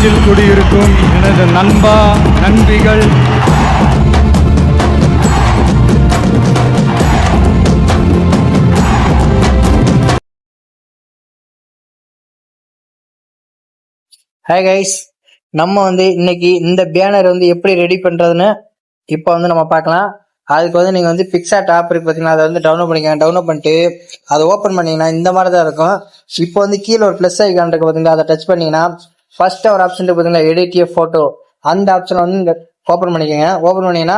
நெஞ்சில் குடியிருக்கும் எனது நண்பா நண்பிகள், ஹாய் கைஸ், நம்ம இன்னைக்கு இந்த பேனர் எப்படி ரெடி பண்றதுன்னு இப்போ நம்ம பார்க்கலாம். அதுக்கு நீங்க பிக்சார்ட் ஆப் இருக்கு பார்த்தீங்கன்னா, அதை டவுன்லோட் பண்ணிக்கங்க. டவுன்லோட் பண்ணிட்டு அதை ஓப்பன் பண்ணீங்கன்னா இந்த மாதிரி தான் இருக்கும். இப்போ கீழே ஒரு ப்ளஸ் ஐக்கான் இருக்கு பார்த்தீங்களா, அதை டச் பண்ணீங்கன்னா ஃபர்ஸ்ட் ஒரு ஆப்ஷன் இருக்கு பார்த்தீங்களா, எடிட் ஏ போட்டோ, அந்த ஆப்ஷனை ஓப்பன் பண்ணிக்கோங்க. ஓப்பன் பண்ணீங்கன்னா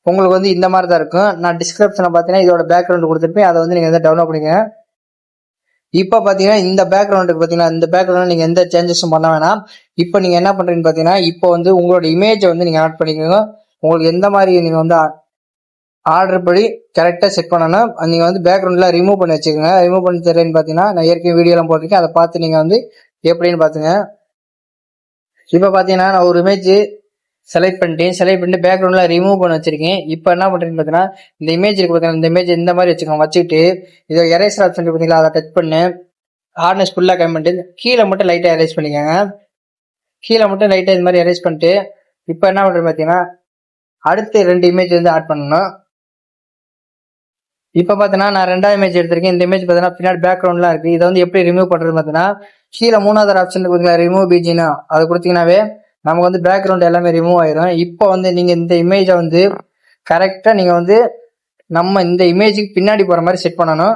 உங்களுக்கு இந்த மாதிரி தான் இருக்கும். நான் டிஸ்கிரிப்ஷன்ல பார்த்தீங்கன்னா இதோட பேக்ரவுண்ட் கொடுத்துருப்பேன், அதை நீங்க டவுன்லோட் பண்ணிக்கோங்க. இப்போ பாத்தீங்கன்னா இந்த பேக்ரவுண்டுக்கு பாத்தீங்கன்னா இந்த பேக்ரவுண்ட் நீங்க எந்த சேஞ்சஸும் பண்ண வேணாம். இப்போ நீங்க என்ன பண்றீங்கன்னு பாத்தீங்கன்னா, இப்போ உங்களோட இமேஜை நீங்க ஆட் பண்ணிக்கோங்க. உங்களுக்கு எந்த மாதிரி நீங்க ஆர்டர் படி கரெக்டா செட் பண்ணணும். நீங்க பேக்ரவுண்ட்ல ரிமூவ் பண்ணி வச்சுக்கோங்க. ரிமூவ் பண்ணி தரேன்னு பாத்தீங்கன்னா, நான் ஏற்கனவே வீடியோ எல்லாம் போட்டிருக்கேன், அதை பார்த்து நீங்க எப்படின்னு பாத்துங்க. இப்போ பாத்தீங்கன்னா நான் ஒரு இமேஜ் செலக்ட் பண்ணிட்டு பேக்ரவுண்ட்ல ரிமூவ் பண்ணி வச்சிருக்கேன். இப்போ என்ன பண்றீங்கன்னு பாத்தீங்கன்னா, இந்த இமேஜ் இருக்கு பாத்தீங்கன்னா, இந்த இமேஜ் இந்த மாதிரி வச்சுட்டு இதை எரேசர் ஆப்ஷன் பாத்தீங்களா, அதை டச் பண்ணு. ஹார்ட்னஸ் ஃபுல்லா கம்மி பண்ணிட்டு கீழே மட்டும் லைட்டா எரேஸ் பண்ணிக்கோங்க. கீழே மட்டும் லைட்டா இந்த மாதிரி எரேஸ் பண்ணிட்டு இப்போ என்ன பண்றேன் பாத்தீங்கன்னா, அடுத்து 2 இமேஜ் ஆட் பண்ணணும். இப்போ பாத்தீங்கன்னா நான் 2வது இமேஜ் எடுத்திருக்கேன். இந்த இமேஜ் பாத்தீங்கன்னா பின்னாடி பேக்ரவுண்ட்லாம் இருக்கு. இதை எப்படி ரிமூவ் பண்றது பாத்தீங்கன்னா, கீழே 3வது ஆப்ஷன் பாத்தீங்கன்னா ரிமூவ் பிஜினா, அதை கொடுத்தீங்கன்னாவே நமக்கு பேக்ரவுண்ட் எல்லாமே ரிமூவ் ஆயிரும். இப்போ நீங்க இந்த இமேஜை கரெக்டா நீங்க நம்ம இந்த இமேஜுக்கு பின்னாடி போற மாதிரி செட் பண்ணணும்.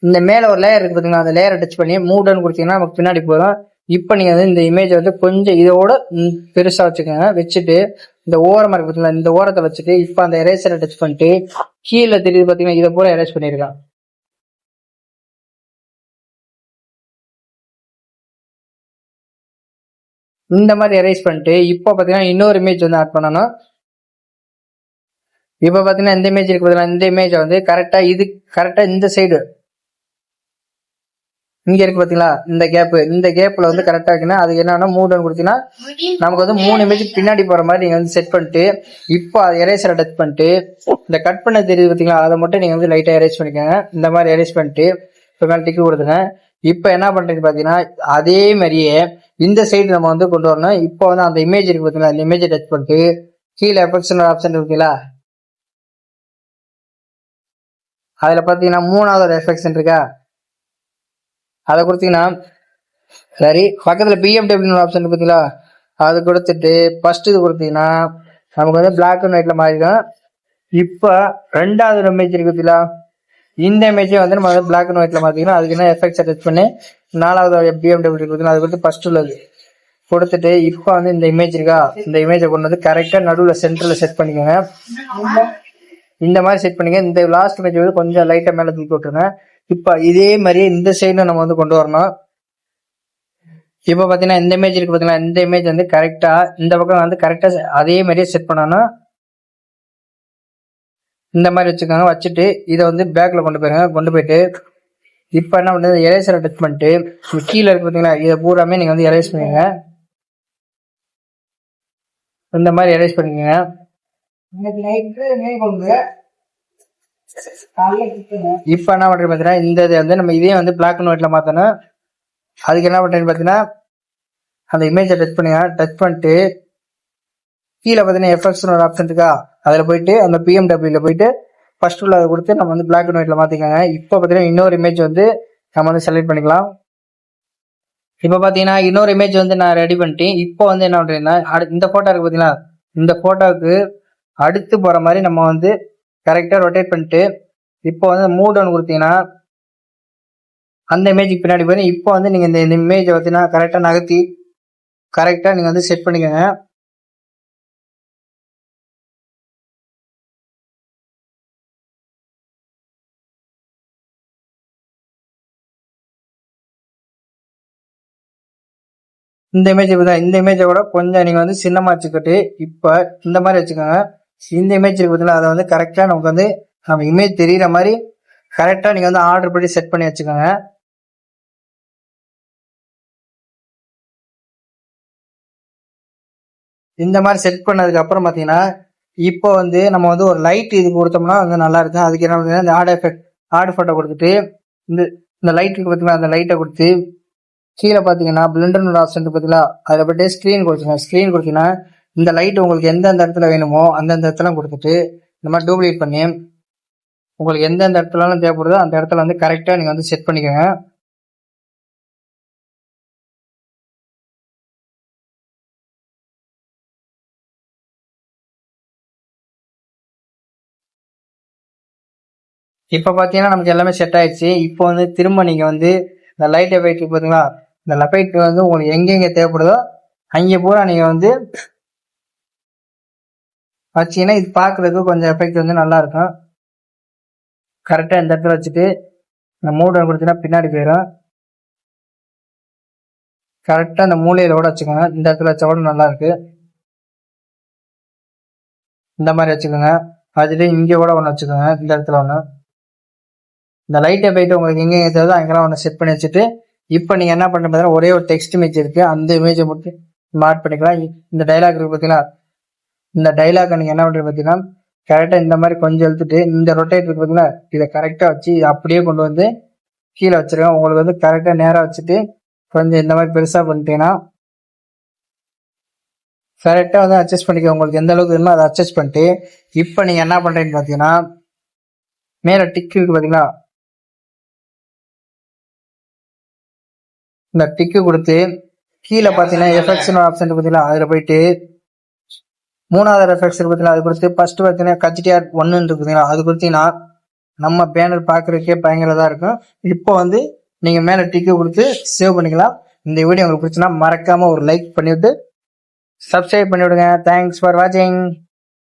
இந்த மேல ஒரு லேயர் இருக்கு பாத்தீங்கன்னா, அந்த லேயரை டச் பண்ணி மூவ்டன் கொடுத்தீங்கன்னா நமக்கு பின்னாடி போயிடும். இப்போ நீங்க இந்த இமேஜ் கொஞ்சம் இதோட பெருசா வச்சுக்கோங்க. வச்சுட்டு இந்த ஓரமா இருக்கு பாத்தீங்களா, இந்த ஓரத்தை வச்சுட்டு இப்போ அந்த எரேசரை டச் பண்ணிட்டு கீழே தெரியுது பாத்தீங்கன்னா, இதை பூரா எரேஸ் பண்ணிருக்கான். இந்த மாதிரி எரேஸ் பண்ணிட்டு இப்போ பாத்தீங்கன்னா இன்னொரு இமேஜ் ஆட் பண்ணணும். இப்போ பாத்தீங்கன்னா இந்த இமேஜ் இருக்கு பாத்தீங்கன்னா, இந்த இமேஜை கரெக்டா இந்த சைடு இங்க இருக்கு பாத்தீங்களா, இந்த கேப்ல கரெக்டா இருக்குன்னா அதுக்கு என்னன்னா மூவ்டன் கொடுத்தீங்கன்னா நமக்கு 3 இமேஜ் பின்னாடி போற மாதிரி நீங்க செட் பண்ணிட்டு இப்போ அதை எரேசரை டச் பண்ணிட்டு இந்த கட் பண்ண தெரியுது பாத்தீங்களா, அதை மட்டும் நீங்க லைட்டா எரேஸ் பண்ணிக்கோங்க. இந்த மாதிரி எரேஸ் பண்ணிட்டு இப்போ மேல டிக்கு கொடுத்துங்க. இப்போ என்ன பண்றீங்க பாத்தீங்கன்னா, அதே மாதிரியே இந்த சைடு நம்ம கொண்டு வரணும். இப்போ அந்த இமேஜ் இருக்கு பாத்தீங்களா, இந்த இமேஜை டச் பண்ணிட்டு கீழே எஃபெக்ட்ஸ் ஆப்ஷன் இருக்குங்களா, அதுல பாத்தீங்கன்னா 3வது எஃபெக்ட்ஸ் இருக்கா, அதை கொடுத்தீங்கன்னா சரி. பக்கத்துல BMW ஆப்ஷன் பார்த்தீங்களா, அது கொடுத்துட்டு ஃபர்ஸ்ட் இது கொடுத்தீங்கன்னா நமக்கு பிளாக் அண்ட் ஒயிட்ல மாறிடும். இப்போ 2வது இமேஜ் இருக்கு பார்த்தீங்களா, இந்த இமேஜை நம்ம பிளாக் அண்ட் ஒயிட்ல மாத்திக்கணும். அதுக்கு என்ன எஃபெக்ட்ஸ் டச் பண்ணி 4வது BMW கொடுத்தீங்கன்னா அது கொடுத்து ஃபர்ஸ்ட் உள்ளது கொடுத்துட்டு இப்போ இந்த இமேஜ் இருக்கா, இந்த இமேஜை கொண்டு கரெக்டா நடுவில் சென்டர்ல செட் பண்ணிக்கோங்க. இந்த மாதிரி செட் பண்ணிக்க. இந்த லாஸ்ட் இமேஜ் கொஞ்சம் லைட்டா மேல தூக்கி விட்டுருங்க. இப்ப இதே மாதிரி இந்த சைடு நம்ம கொண்டு வரணும். இப்ப பாத்தீங்கன்னா இந்த இமேஜ் இருக்கு பாத்தீங்கன்னா, இந்த இமேஜ் கரெக்டா இந்த பக்கம் கரெக்டா அதே மாதிரியே செட் பண்ணணும். இந்த மாதிரி வச்சுக்கோங்க. வச்சுட்டு இதை பேக்ல கொண்டு போயிருங்க. கொண்டு போயிட்டு இப்ப என்ன பண்ணுறது, எரேசரை டச் பண்ணிட்டு கீழே இருக்கு பாத்தீங்களா, இதை பூராமே நீங்க எரேஸ் பண்ணுங்க. இந்த மாதிரி எரேஸ் பண்ணிக்கோங்க. இப்ப என்ன பண்றது பாத்தீங்கன்னா, இந்த நம்ம இதே பிளாக் அண்ட் ஒயிட்ல மாத்தணும். அதுக்கு என்ன பண்றேன்னு பாத்தீங்கன்னா, அந்த இமேஜை டச் பண்ணுங்க. டச் பண்ணிட்டு கீழே பாத்தீங்கன்னா எஃபெக்ட்ஸ் ஒரு ஆப்ஷன் இருக்கா, அதுல போயிட்டு அந்த BMW போயிட்டு ஃபர்ஸ்ட் உள்ள கொடுத்து நம்ம பிளாக் அண்ட் ஒயிட்ல மாத்திக்கோங்க. இப்ப பாத்தீங்கன்னா இன்னொரு இமேஜ் நம்ம செலக்ட் பண்ணிக்கலாம். இப்ப பாத்தீங்கன்னா இன்னொரு இமேஜ் நான் ரெடி பண்ணிட்டேன். இப்போ என்ன பண்றேன்னா, இந்த போட்டோ இருக்கு பாத்தீங்களா, இந்த போட்டோவுக்கு அடுத்து போற மாதிரி நம்ம கரெக்டா ரொட்டேட் பண்ணிட்டு இப்போ மூவ் டவுன் கொடுத்தீங்கன்னா அந்த இமேஜுக்கு பின்னாடி போய் இப்போ நீங்க இந்த இமேஜை பார்த்தீங்கன்னா கரெக்டா நகர்த்தி கரெக்டா நீங்க செட் பண்ணிக்கோங்க. இந்த இமேஜை கூட கொஞ்சம் நீங்க சின்னமா வச்சுக்கிட்டு இப்ப இந்த மாதிரி வச்சுக்கோங்க. இந்த இமேஜ் இருக்கு பார்த்தீங்களா, அதை கரெக்டா நமக்கு நம்ம இமேஜ் தெரியுற மாதிரி கரெக்டா நீங்க ஆர்டர் படி செட் பண்ணி வச்சுக்கோங்க. இந்த மாதிரி செட் பண்ணதுக்கு அப்புறம் பாத்தீங்கன்னா இப்போ நம்ம ஒரு லைட் இது கொடுத்தோம்னா நல்லா இருக்கும். அதுக்கு என்ன இந்த ஆட் போட்டோ கொடுத்துட்டு இந்த லைட் இருக்கு பாத்தீங்கன்னா, அந்த லைட்டை கொடுத்து கீழே பார்த்தீங்கன்னா பிளண்டர் ஆப்ஷன் பார்த்தீங்களா, அதில் போய்ட்டு ஸ்க்ரீன் கொடுத்துருங்க. ஸ்க்ரீன் கொடுத்தீங்கன்னா இந்த லைட் உங்களுக்கு எந்தெந்த இடத்துல வேணுமோ அந்தந்த இடத்துல கொடுத்துட்டு இந்த மாதிரி டூப்ளிகேட் பண்ணி உங்களுக்கு எந்தெந்த இடத்துலலாம் தேவைப்படுதோ அந்த இடத்துல வந்து கரெக்டாக நீங்கள் வந்து செட் பண்ணிக்கோங்க. இப்போ பார்த்தீங்கன்னா நமக்கு எல்லாமே செட் ஆயிடுச்சு. இப்போ வந்து திரும்ப நீங்கள் வந்து இந்த லைட் எஃபெக்ட் பார்த்தீங்களா, இந்த லெஃபெக்ட் வந்து உங்களுக்கு எங்கெங்கே தேவைப்படுதோ அங்கே பூரா நீங்கள் வந்து வச்சிங்கன்னா இது பார்க்குறதுக்கு கொஞ்சம் எஃபெக்ட் வந்து நல்லா இருக்கும். கரெக்டாக இந்த இடத்துல வச்சுட்டு இந்த மூடை கொடுத்தீங்கன்னா பின்னாடி போயிடும். கரெக்டாக இந்த மூலையில கூட வச்சுக்கோங்க. இந்த இடத்துல வச்சா கூட நல்லா இருக்கு. இந்த மாதிரி வச்சுக்கோங்க. அதுலேயே இங்கே கூட ஒன்று வச்சுக்கோங்க. இந்த இடத்துல ஒன்று. இந்த லைட்டை போயிட்டு உங்களுக்கு எங்கே தேவையோ அங்கெல்லாம் ஒன்று செட் பண்ணி வச்சுட்டு இப்போ நீங்கள் என்ன பண்ணுறது பார்த்தீங்கன்னா ஒரே ஒரு டெக்ஸ்ட் இமேஜ் இருக்குது. அந்த இமேஜை மட்டும் மார்க் பண்ணிக்கலாம். இந்த டைலாக் இருக்குது பார்த்தீங்களா, இந்த டைலாக்கை நீங்கள் என்ன பண்ணுறது பார்த்தீங்கன்னா கரெக்டாக இந்த மாதிரி கொஞ்சம் எழுத்துட்டு இந்த ரொட்டேட் இருக்கு பார்த்தீங்களா, இதை கரெக்டாக வச்சு இதை அப்படியே கொண்டு வந்து கீழே வச்சிருங்க. உங்களுக்கு வந்து கரெக்டாக நேராக வச்சுட்டு கொஞ்சம் இந்த மாதிரி பெருசாக பண்ணிட்டீங்கன்னா கரெக்டாக வந்து அட்ஜஸ்ட் பண்ணிக்க. உங்களுக்கு எந்த அளவுக்கு வேணுமோ அதை அட்ஜஸ்ட் பண்ணிட்டு இப்போ நீங்கள் என்ன பண்ணுறீங்கன்னு பார்த்தீங்கன்னா மேலே டிக் இருக்கு பார்த்தீங்களா, இந்த டிக்கு கொடுத்து கீழே பார்த்தீங்கன்னா எஃபெக்ட்ஸ் ஆப்ஷன் பார்த்தீங்களா, அதில் போயிட்டு மூணாவது எஃபெக்ட்ஸ் பார்த்தீங்களா, அது கொடுத்து ஃபர்ஸ்ட் பார்த்தீங்கன்னா கஜிடிஆர் 1 இருக்குதுங்களா, அது கொடுத்தீங்கன்னா நம்ம பேனர் பார்க்குறதுக்கே பயங்கரதாக இருக்கும். இப்போ வந்து நீங்கள் மேலே டிக்கு கொடுத்து சேவ் பண்ணிக்கலாம். இந்த வீடியோ உங்களுக்கு பிடிச்சுன்னா மறக்காமல் ஒரு லைக் பண்ணிவிட்டு சப்ஸ்கிரைப் பண்ணிவிடுங்க. தேங்க்ஸ் ஃபார் வாட்சிங்.